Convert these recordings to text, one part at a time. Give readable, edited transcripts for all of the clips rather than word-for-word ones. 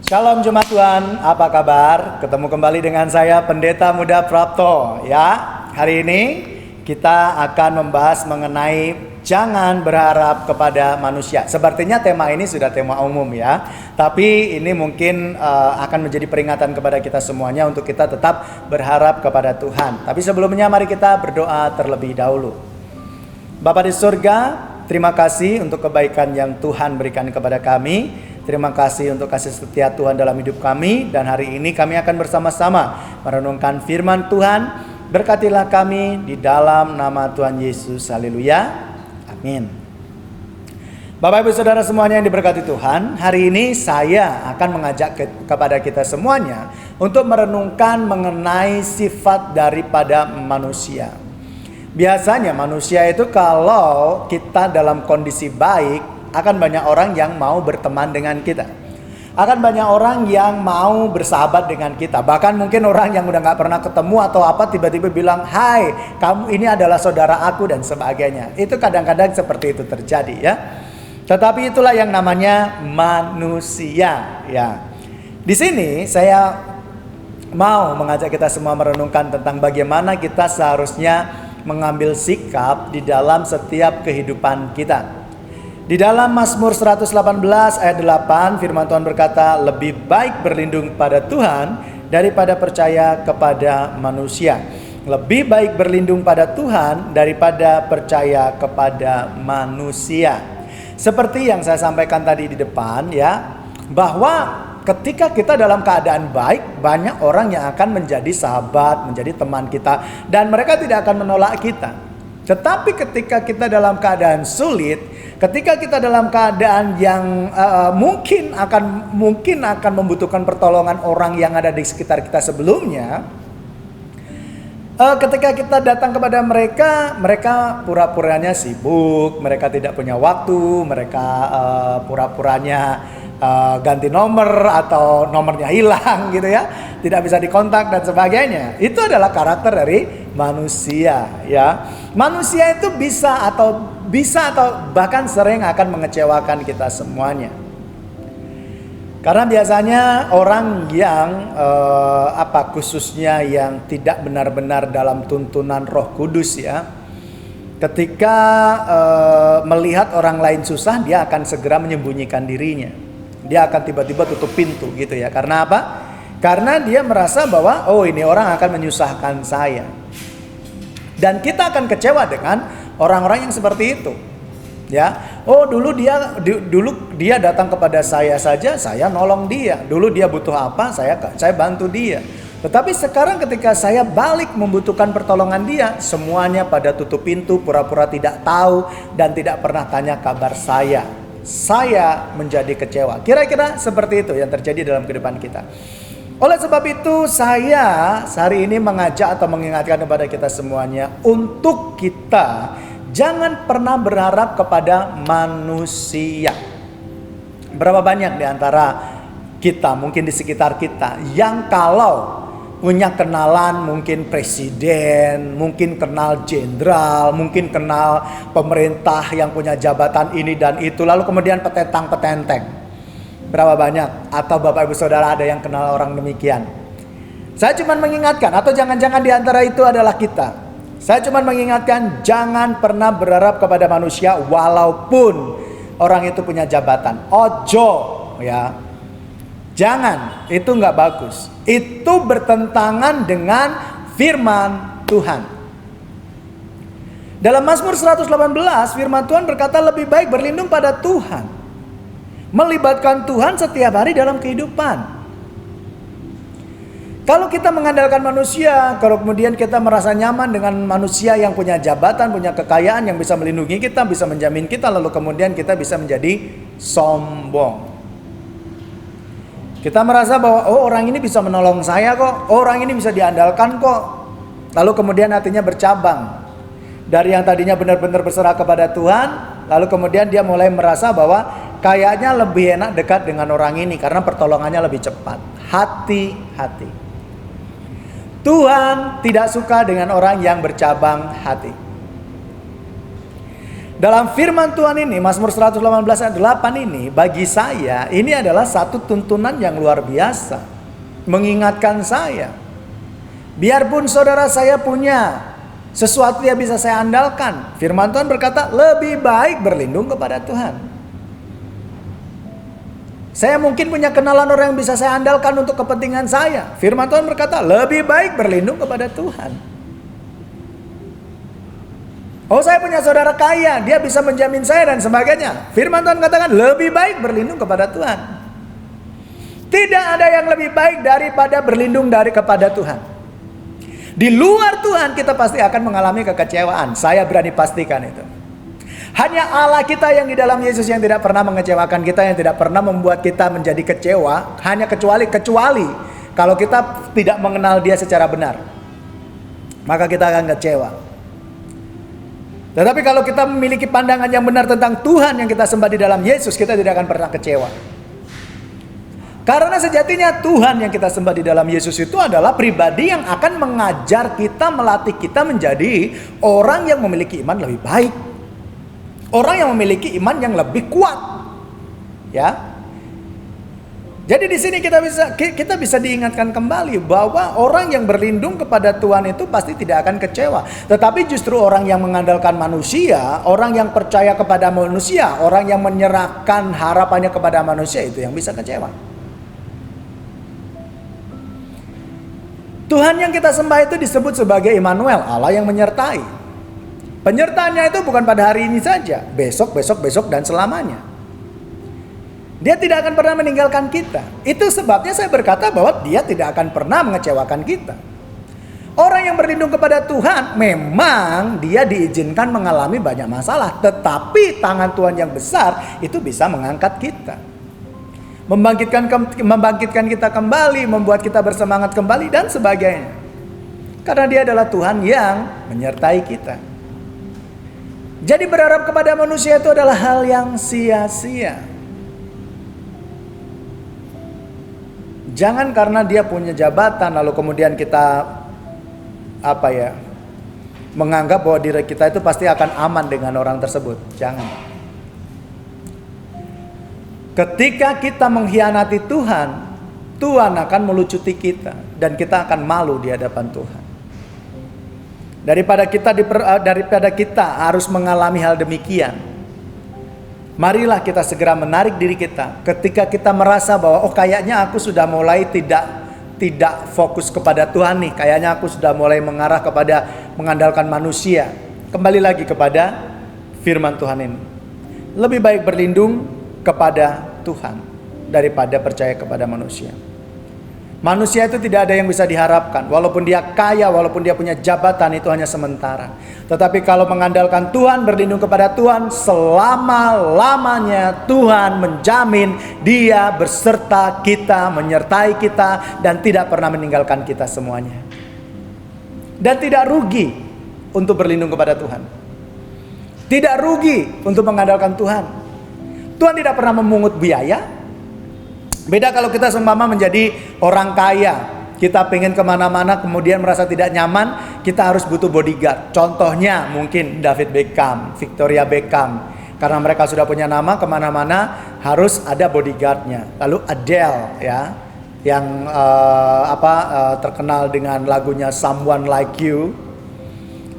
Shalom Jemaat Tuhan, apa kabar? Ketemu kembali dengan saya Pendeta Muda Prapto ya. Hari ini kita akan membahas mengenai jangan berharap kepada manusia. Sepertinya tema ini sudah tema umum ya. Tapi ini mungkin akan menjadi peringatan kepada kita semuanya untuk kita tetap berharap kepada Tuhan. Tapi sebelumnya mari kita berdoa terlebih dahulu. Bapa di surga, terima kasih untuk kebaikan yang Tuhan berikan kepada kami. Terima kasih untuk kasih setia Tuhan dalam hidup kami. Dan hari ini kami akan bersama-sama merenungkan firman Tuhan. Berkatilah kami di dalam nama Tuhan Yesus. Haleluya. Amin. Bapak Ibu Saudara semuanya yang diberkati Tuhan, hari ini saya akan mengajak kepada kita semuanya untuk merenungkan mengenai sifat daripada manusia. Biasanya manusia itu kalau kita dalam kondisi baik, akan banyak orang yang mau berteman dengan kita. Akan banyak orang yang mau bersahabat dengan kita. Bahkan mungkin orang yang udah gak pernah ketemu atau apa tiba-tiba bilang, "Hai, kamu ini adalah saudara aku," dan sebagainya. Itu kadang-kadang seperti itu terjadi ya. Tetapi itulah yang namanya manusia ya. Di sini saya mau mengajak kita semua merenungkan tentang bagaimana kita seharusnya mengambil sikap di dalam setiap kehidupan kita. Di dalam Mazmur 118 ayat 8 firman Tuhan berkata, lebih baik berlindung pada Tuhan daripada percaya kepada manusia. Lebih baik berlindung pada Tuhan daripada percaya kepada manusia. Seperti yang saya sampaikan tadi di depan ya, bahwa ketika kita dalam keadaan baik, banyak orang yang akan menjadi sahabat, menjadi teman kita, dan mereka tidak akan menolak kita. Tetapi ketika kita dalam keadaan sulit, ketika kita dalam keadaan yang mungkin akan membutuhkan pertolongan orang yang ada di sekitar kita sebelumnya, ketika kita datang kepada mereka pura-puranya sibuk, mereka tidak punya waktu, mereka pura-puranya ganti nomor atau nomornya hilang gitu ya, tidak bisa dikontak dan sebagainya. Itu adalah karakter dari manusia ya. Manusia itu bisa atau bahkan sering akan mengecewakan kita semuanya. Karena biasanya orang yang khususnya yang tidak benar-benar dalam tuntunan Roh Kudus ya, ketika melihat orang lain susah, dia akan segera menyembunyikan dirinya. Dia akan tiba-tiba tutup pintu gitu ya. Karena apa? Karena dia merasa bahwa ini orang akan menyusahkan saya. Dan kita akan kecewa dengan orang-orang yang seperti itu. Ya, dulu dia datang kepada saya saja, saya nolong dia. Dulu dia butuh apa, saya bantu dia. Tetapi sekarang ketika saya balik membutuhkan pertolongan dia, semuanya pada tutup pintu, pura-pura tidak tahu dan tidak pernah tanya kabar saya. Saya menjadi kecewa. Kira-kira seperti itu yang terjadi dalam kehidupan kita. Oleh sebab itu saya hari ini mengajak atau mengingatkan kepada kita semuanya untuk kita jangan pernah berharap kepada manusia. Berapa banyak di antara kita, mungkin di sekitar kita, yang kalau punya kenalan mungkin presiden, mungkin kenal jenderal, mungkin kenal pemerintah yang punya jabatan ini dan itu, lalu kemudian petentang-petenteng. Berapa banyak atau Bapak Ibu Saudara ada yang kenal orang demikian? Saya cuma mengingatkan, atau jangan-jangan di antara itu adalah kita. Saya cuma mengingatkan, jangan pernah berharap kepada manusia walaupun orang itu punya jabatan. Ojo ya. Jangan, itu nggak bagus. Itu bertentangan dengan firman Tuhan. Dalam Mazmur 118 firman Tuhan berkata lebih baik berlindung pada Tuhan. Melibatkan Tuhan setiap hari dalam kehidupan. Kalau kita mengandalkan manusia, kalau kemudian kita merasa nyaman dengan manusia yang punya jabatan, punya kekayaan, yang bisa melindungi kita, bisa menjamin kita, lalu kemudian kita bisa menjadi sombong. Kita merasa bahwa orang ini bisa menolong saya kok, orang ini bisa diandalkan kok. Lalu kemudian hatinya bercabang. Dari yang tadinya benar-benar berserah kepada Tuhan, lalu kemudian dia mulai merasa bahwa kayaknya lebih enak dekat dengan orang ini karena pertolongannya lebih cepat. Hati-hati. Tuhan tidak suka dengan orang yang bercabang hati. Dalam firman Tuhan ini, Mazmur 118 ayat 8 ini, bagi saya ini adalah satu tuntunan yang luar biasa. Mengingatkan saya, biarpun saudara saya punya sesuatu yang bisa saya andalkan, firman Tuhan berkata lebih baik berlindung kepada Tuhan. Saya mungkin punya kenalan orang yang bisa saya andalkan untuk kepentingan saya, firman Tuhan berkata lebih baik berlindung kepada Tuhan. Oh, saya punya saudara kaya, dia bisa menjamin saya dan sebagainya, firman Tuhan katakan lebih baik berlindung kepada Tuhan. Tidak ada yang lebih baik daripada berlindung kepada Tuhan. Di luar Tuhan kita pasti akan mengalami kekecewaan. Saya berani pastikan itu. Hanya Allah kita yang di dalam Yesus yang tidak pernah mengecewakan kita, yang tidak pernah membuat kita menjadi kecewa. Hanya kecuali kalau kita tidak mengenal Dia secara benar, maka kita akan kecewa. Tetapi kalau kita memiliki pandangan yang benar tentang Tuhan yang kita sembah di dalam Yesus, kita tidak akan pernah kecewa. Karena sejatinya Tuhan yang kita sembah di dalam Yesus itu adalah pribadi yang akan mengajar kita, melatih kita menjadi orang yang memiliki iman lebih baik. Orang yang memiliki iman yang lebih kuat. Ya. Jadi di sini kita bisa diingatkan kembali bahwa orang yang berlindung kepada Tuhan itu pasti tidak akan kecewa. Tetapi justru orang yang mengandalkan manusia, orang yang percaya kepada manusia, orang yang menyerahkan harapannya kepada manusia, itu yang bisa kecewa. Tuhan yang kita sembah itu disebut sebagai Immanuel, Allah yang menyertai. Penyertaannya itu bukan pada hari ini saja, besok dan selamanya. Dia tidak akan pernah meninggalkan kita. Itu sebabnya saya berkata bahwa Dia tidak akan pernah mengecewakan kita. Orang yang berlindung kepada Tuhan memang dia diizinkan mengalami banyak masalah, tetapi tangan Tuhan yang besar itu bisa mengangkat kita. Membangkitkan kita kembali, membuat kita bersemangat kembali dan sebagainya. Karena Dia adalah Tuhan yang menyertai kita. Jadi berharap kepada manusia itu adalah hal yang sia-sia. Jangan karena dia punya jabatan lalu kemudian kita menganggap bahwa diri kita itu pasti akan aman dengan orang tersebut. Jangan. Ketika kita mengkhianati Tuhan, Tuhan akan melucuti kita dan kita akan malu di hadapan Tuhan. Daripada kita harus mengalami hal demikian, marilah kita segera menarik diri kita. Ketika kita merasa bahwa kayaknya aku sudah mulai tidak fokus kepada Tuhan nih, kayaknya aku sudah mulai mengarah kepada mengandalkan manusia. Kembali lagi kepada firman Tuhan ini. Lebih baik berlindung kepada Tuhan daripada percaya kepada manusia. Manusia itu tidak ada yang bisa diharapkan. Walaupun dia kaya, walaupun dia punya jabatan, itu hanya sementara. Tetapi kalau mengandalkan Tuhan, berlindung kepada Tuhan, selama-lamanya Tuhan menjamin Dia berserta kita, menyertai kita, dan tidak pernah meninggalkan kita semuanya. Dan tidak rugi untuk berlindung kepada Tuhan. Tidak rugi untuk mengandalkan Tuhan. Tuhan tidak pernah memungut biaya. Beda kalau kita seumpama menjadi orang kaya, kita pengen kemana-mana kemudian merasa tidak nyaman, kita harus butuh bodyguard. Contohnya mungkin David Beckham, Victoria Beckham, karena mereka sudah punya nama, kemana-mana harus ada bodyguardnya. Lalu Adele ya, yang terkenal dengan lagunya Someone Like You.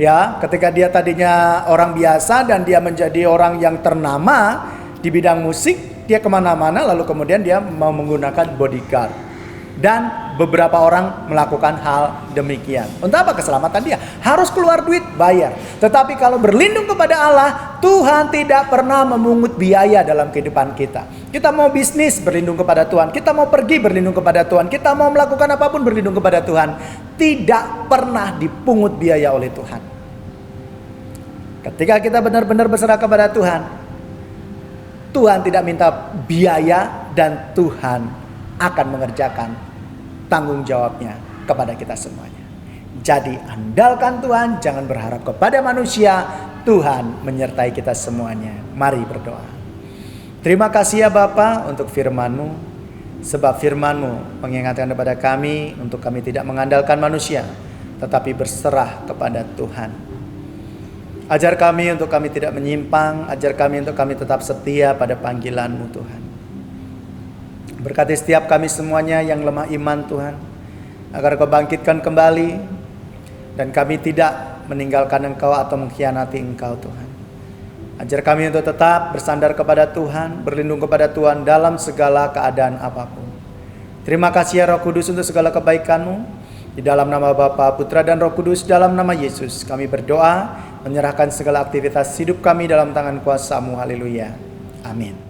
Ya, ketika dia tadinya orang biasa dan dia menjadi orang yang ternama di bidang musik, dia kemana-mana lalu kemudian dia mau menggunakan bodyguard. Dan beberapa orang melakukan hal demikian. Untuk apa? Keselamatan dia. Harus keluar duit, bayar. Tetapi kalau berlindung kepada Allah, Tuhan tidak pernah memungut biaya dalam kehidupan kita. Kita mau bisnis, berlindung kepada Tuhan. Kita mau pergi, berlindung kepada Tuhan. Kita mau melakukan apapun, berlindung kepada Tuhan. Tidak pernah dipungut biaya oleh Tuhan. Ketika kita benar-benar berserah kepada Tuhan, Tuhan tidak minta biaya dan Tuhan akan mengerjakan tanggung jawabnya kepada kita semuanya. Jadi andalkan Tuhan, jangan berharap kepada manusia. Tuhan menyertai kita semuanya. Mari berdoa. Terima kasih ya Bapa untuk firman-Mu. Sebab firman-Mu mengingatkan kepada kami untuk kami tidak mengandalkan manusia, tetapi berserah kepada Tuhan. Ajar kami untuk kami tidak menyimpang, ajar kami untuk kami tetap setia pada panggilan-Mu Tuhan. Berkati setiap kami semuanya yang lemah iman Tuhan, agar Kau bangkitkan kembali, dan kami tidak meninggalkan Engkau atau mengkhianati Engkau Tuhan. Ajar kami untuk tetap bersandar kepada Tuhan, berlindung kepada Tuhan dalam segala keadaan apapun. Terima kasih ya Roh Kudus untuk segala kebaikan-Mu. Di dalam nama Bapa, Putra, dan Roh Kudus, dalam nama Yesus, kami berdoa, menyerahkan segala aktivitas hidup kami dalam tangan kuasa-Mu. Haleluya. Amin.